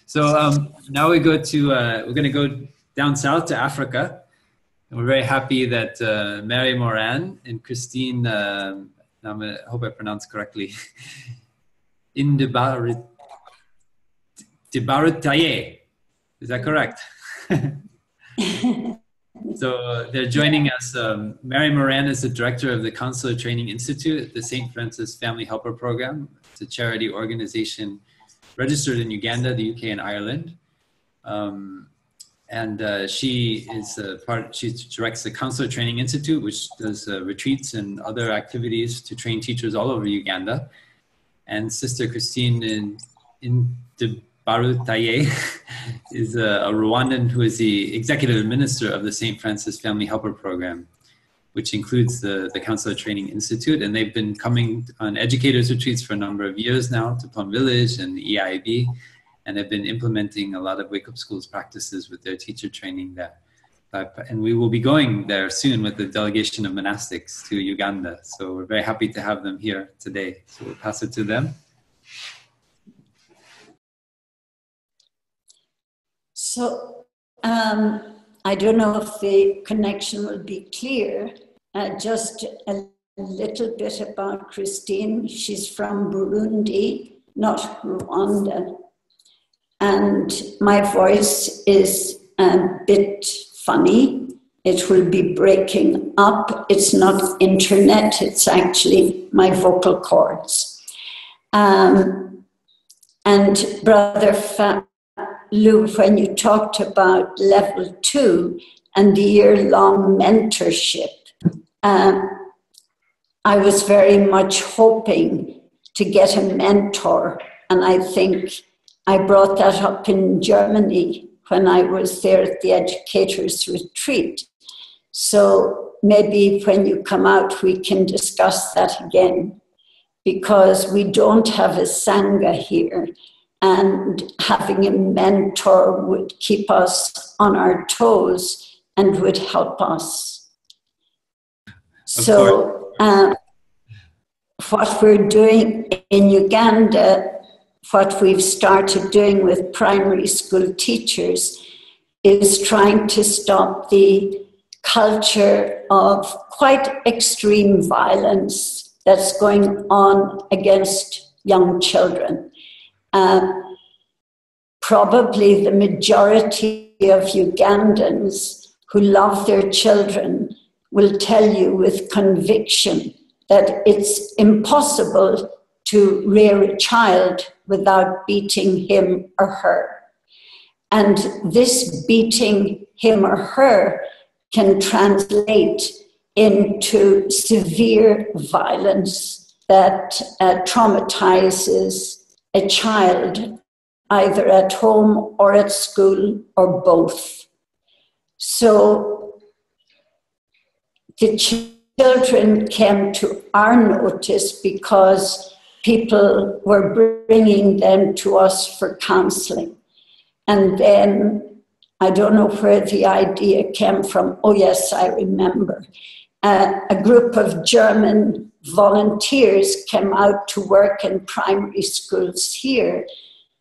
So now we're going to go down south to Africa. And we're very happy that Mary Moran and Christine, I hope I pronounced correctly, Ntibarutaye. Is that correct? So they're joining us. Mary Moran is the director of the Counselor Training Institute at the St. Francis Family Helper Program. It's a charity organization registered in Uganda, the UK, and Ireland. She directs the Counselor Training Institute, which does retreats and other activities to train teachers all over Uganda. And Sister Christine Ntibarutaye is a Rwandan who is the executive administrator of the St. Francis Family Helper Program, which includes the Counselor Training Institute. And they've been coming on educators retreats for a number of years now to Plum Village and the EIB, and have been implementing a lot of Wake Up Schools practices with their teacher training there. And we will be going there soon with the delegation of monastics to Uganda. So we're very happy to have them here today. So we'll pass it to them. So I don't know if the connection will be clear. Just a little bit about Christine. She's from Burundi, not Rwanda. And my voice is a bit funny. It will be breaking up. It's not internet, it's actually my vocal cords. And Brother Lou, when you talked about level 2 and the year-long mentorship, I was very much hoping to get a mentor, and I think I brought that up in Germany when I was there at the educators retreat. So maybe when you come out, we can discuss that again, because we don't have a Sangha here, and having a mentor would keep us on our toes and would help us. So what we're doing in Uganda, what we've started doing with primary school teachers, is trying to stop the culture of quite extreme violence that's going on against young children. Probably the majority of Ugandans who love their children will tell you with conviction that it's impossible to rear a child without beating him or her. And this beating him or her can translate into severe violence that traumatizes a child, either at home or at school or both. So the children came to our notice because people were bringing them to us for counseling. And then, I don't know where the idea came from. Oh yes, I remember. A group of German volunteers came out to work in primary schools here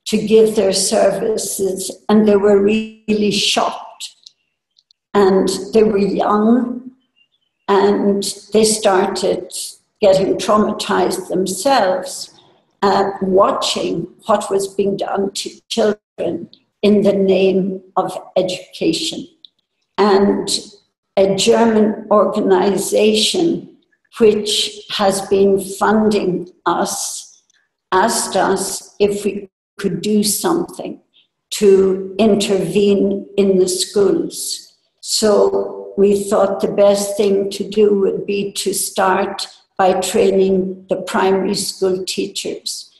to give their services, and they were really shocked. And they were young, and they started getting traumatized themselves, watching what was being done to children in the name of education. And a German organization which has been funding us asked us if we could do something to intervene in the schools. So we thought the best thing to do would be to start by training the primary school teachers.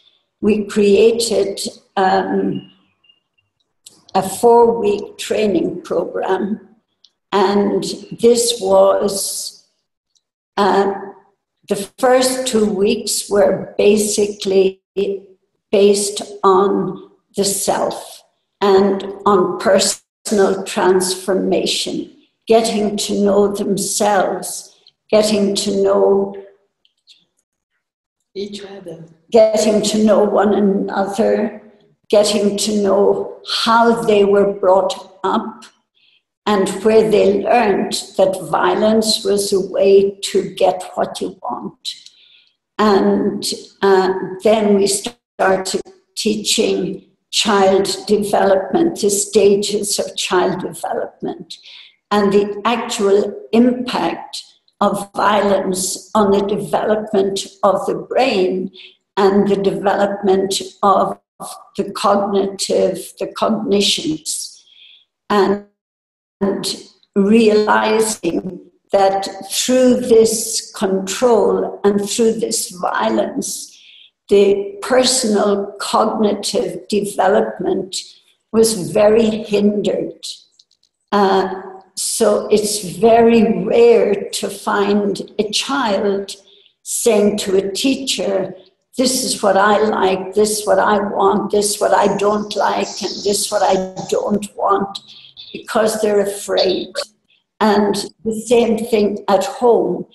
We created a 4-week training program, and this was the first 2 weeks were basically based on the self and on personal transformation, getting to know themselves, getting to know each other, getting to know one another, getting to know how they were brought up and where they learned that violence was a way to get what you want. And then we started teaching child development, the stages of child development, and the actual impact of violence on the development of the brain and the development of the cognitions. And realizing that through this control and through this violence, the personal cognitive development was very hindered. So it's very rare to find a child saying to a teacher, this is what I like, this is what I want, this is what I don't like, and this is what I don't want, because they're afraid. And the same thing at home.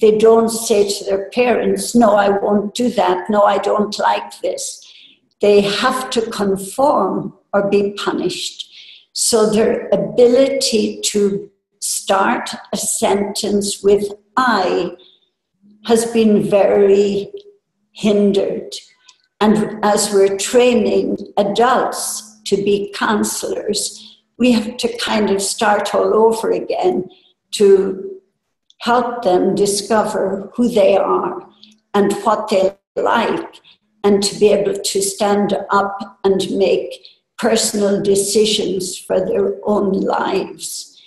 They don't say to their parents, no, I won't do that, no, I don't like this. They have to conform or be punished. So their ability to start a sentence with I has been very hindered. And as we're training adults to be counselors, we have to kind of start all over again to help them discover who they are and what they like, and to be able to stand up and make personal decisions for their own lives.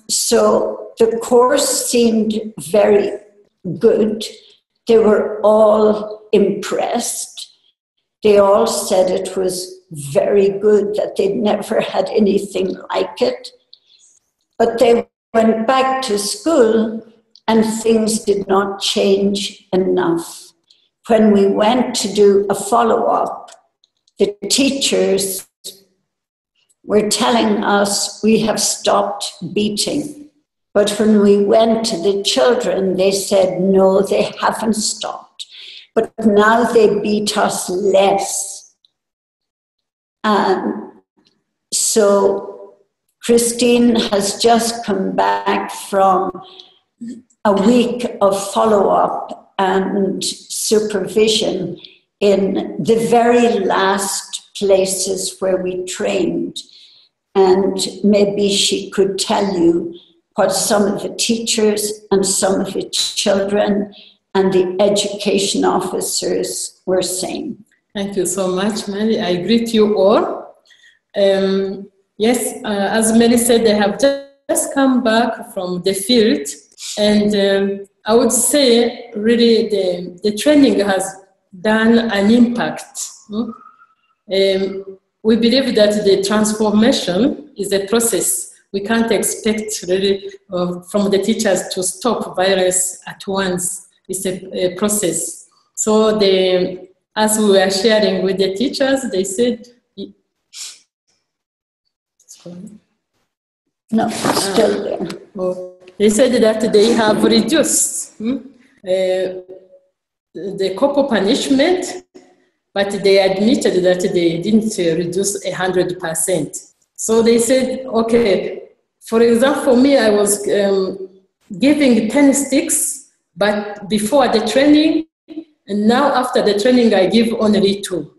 So the course seemed very good. They were all impressed. They all said it was very good, that they'd never had anything like it. But they went back to school and things did not change enough. When we went to do a follow-up, the teachers were telling us we have stopped beating. But when we went to the children, they said, no, they haven't stopped. But now they beat us less. So Christine has just come back from a week of follow-up and supervision in the very last places where we trained. And maybe she could tell you what some of the teachers and some of the children and the education officers were saying. Thank you so much, Mary. I greet you all. Yes, as Mary said, they have just come back from the field, and I would say really the training has done an impact. We believe that the transformation is a process. We can't expect really from the teachers to stop violence at once. It's a process. So as we were sharing with the teachers, they said, no, still there. They said that they have reduced the corporal punishment, but they admitted that they didn't reduce 100%. So they said, okay, for example, for me, I was giving 10 sticks, but before the training, and now after the training, I give only 2.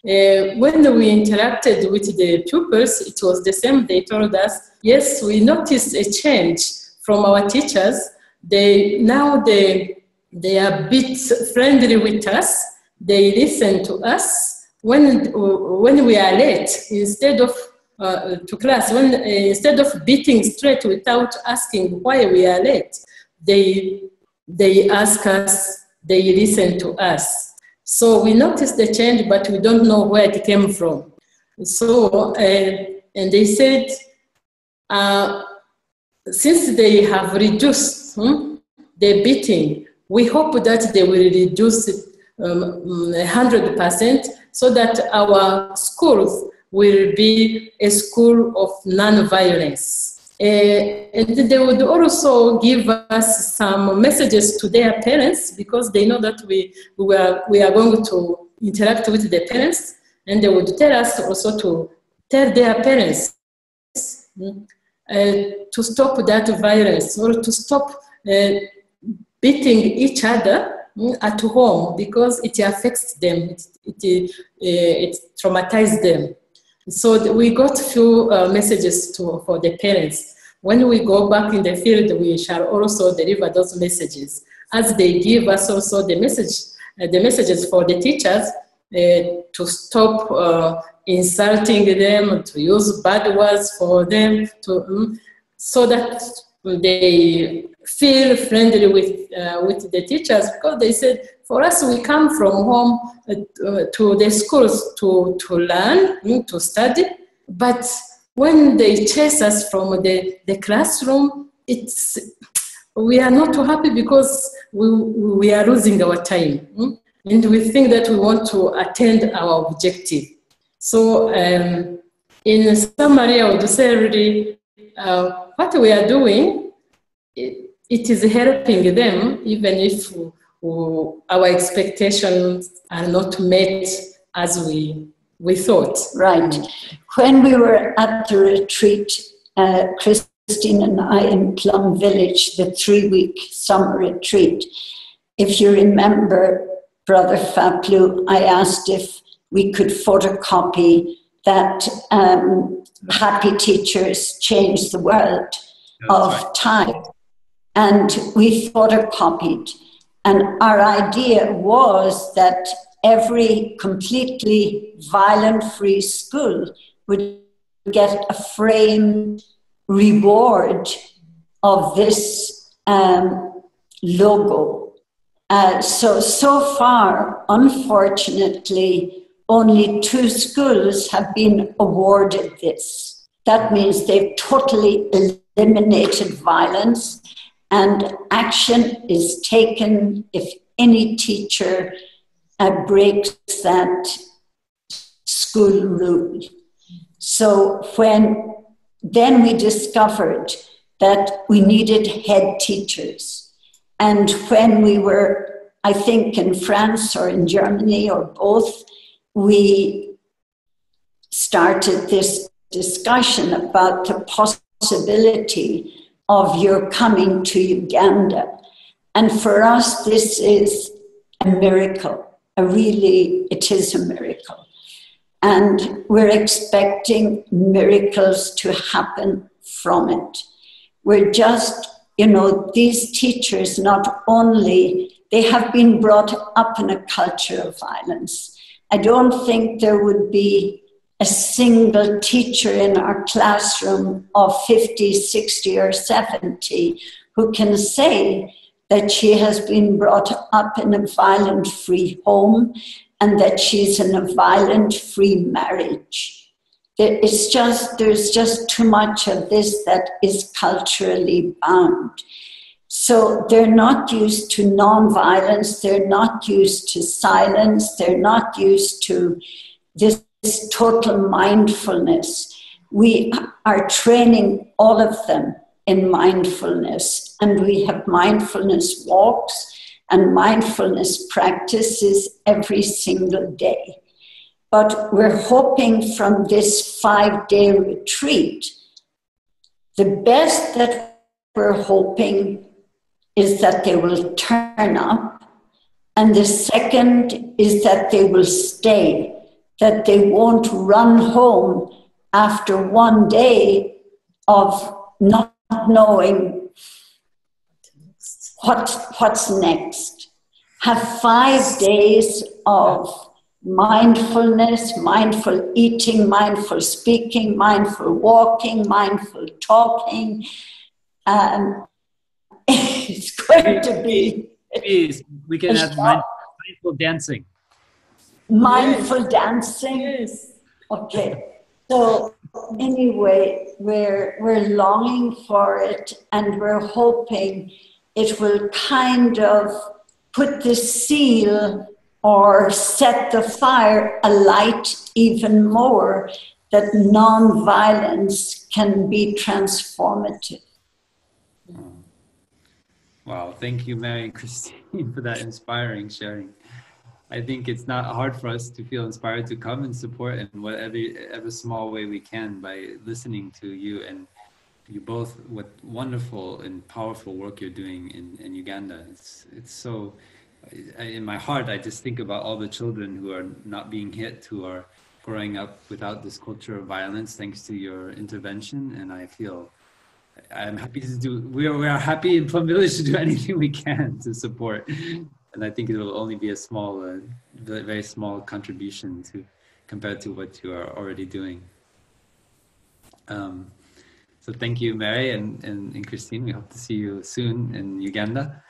When we interacted with the pupils, it was the same. They told us, yes, we noticed a change from our teachers. Now they are a bit friendly with us. They listen to us. When we are late, instead of to class, instead of beating straight without asking why we are late, they ask us, they listen to us. So we noticed the change, but we don't know where it came from. So, and they said, since they have reduced the beating, we hope that they will reduce it 100%, so that our schools will be a school of non-violence. And they would also give us some messages to their parents, because they know that we are going to interact with the parents. And they would tell us also to tell their parents to stop that violence, or to stop beating each other at home, because it affects them, it traumatizes them. So we got few messages for the parents. When we go back in the field, we shall also deliver those messages, as they give us also the messages for the teachers to stop insulting them, to use bad words for them, so that they feel friendly with the teachers, because they said, for us, we come from home to the schools to learn, to study, but when they chase us from the classroom, we are not too happy, because we are losing our time, and we think that we want to attain our objective. So in summary, I would say really what we are doing, it is helping them, even if our expectations are not met as we thought. Right. When we were at the retreat, Christine and I in Plum Village, the 3-week summer retreat, if you remember, Brother Faplu, I asked if we could photocopy that Happy Teachers Change the World of time. And we photocopied. And our idea was that every completely violent-free school would get a framed reward of this logo. So far, unfortunately, only 2 schools have been awarded this. That means they've totally eliminated violence, and action is taken if any teacher breaks that school rule. So then we discovered that we needed head teachers. And when we were, I think, in France or in Germany or both, we started this discussion about the possibility of your coming to Uganda. And for us, this is a miracle. It is a miracle. And we're expecting miracles to happen from it. We're just, these teachers, not only, they have been brought up in a culture of violence. I don't think there would be a single teacher in our classroom of 50, 60, or 70 who can say that she has been brought up in a violent-free home and that she's in a violent-free marriage. There's just too much of this that is culturally bound. So they're not used to nonviolence, they're not used to silence, they're not used to this total mindfulness. We are training all of them in mindfulness, and we have mindfulness walks and mindfulness practices every single day. But we're hoping from this 5-day retreat, the best that we're hoping is that they will turn up, and the second is that they will stay, that they won't run home after 1 day of not knowing what's next. Have 5 days of mindfulness, mindful eating, mindful speaking, mindful walking, mindful talking. It's going to be... Please, we can have mindful dancing. Mindful dancing? Yes. Okay. So anyway, we're longing for it, and we're hoping it will kind of put the seal or set the fire alight even more, that non-violence can be transformative. Wow, thank you, Mary and Christine, for that inspiring sharing. I think it's not hard for us to feel inspired to come and support in whatever small way we can by listening to you, and you both, what wonderful and powerful work you're doing in Uganda. It's so, in my heart, I just think about all the children who are not being hit, who are growing up without this culture of violence thanks to your intervention, and I feel I'm happy to do, we are happy in Plum Village to do anything we can to support. And I think it will only be a small, very small contribution compared to what you are already doing. So thank you, Mary and Christine. We hope to see you soon in Uganda.